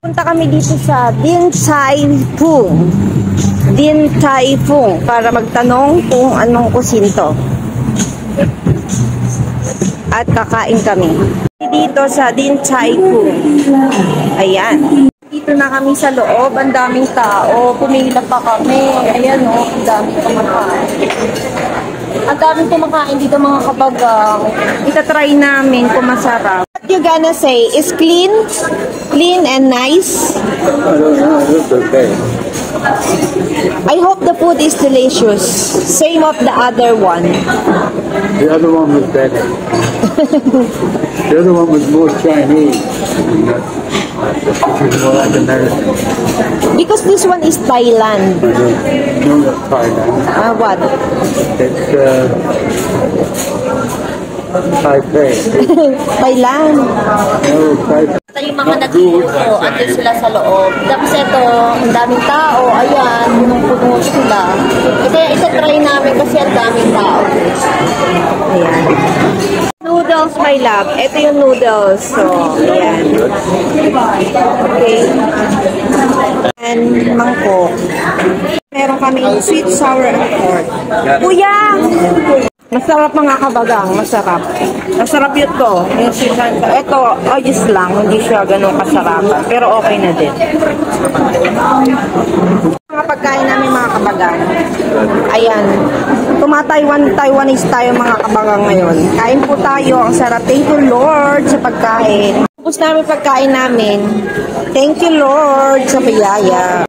Punta kami dito sa Din Tai Fung. Din Tai Fung para magtanong kung anong kusinto. At kakain kami. Dito sa Din Tai Fung. Ayan. Dito na kami sa loob. Ang daming tao. Pumila pa kami. Ayan o. Ang daming kumakain. Ang daming kumakain dito mga kabagang. Itatry namin kung masarap. What you gonna say? Is clean? Clean and nice? I don't know, it's okay. I hope the food is delicious. Same of the other one. The other one was better. The other one was more Chinese. This is more like American. Because this one is Thailand. I don't know that's Thailand. What? It's Taipei. Thailand. No, Taipei. Ito yung mga nagluto. Andun sila sa loob. Tapos ito, ang daming tao. Ayan, punong-puno sila. Kaya isa-try namin kasi ang daming tao. Ayan. Noodles, my love. Ito yung noodles. So, ayan. Okay. And mangkok. Meron kami sweet, sour, and pork. Kuya! Masarap mga kabagang, masarap. Masarap yun to. Yung season, ito, ayos lang, hindi siya ganun kasarapan. Pero okay na din. Mga pagkain namin mga kabagang. Ayan. Taiwanese tayo mga kabagang ngayon. Kain po tayo. Ang sarap. Thank you Lord sa pagkain. Tapos namin pagkain namin. Thank you Lord sa biyaya.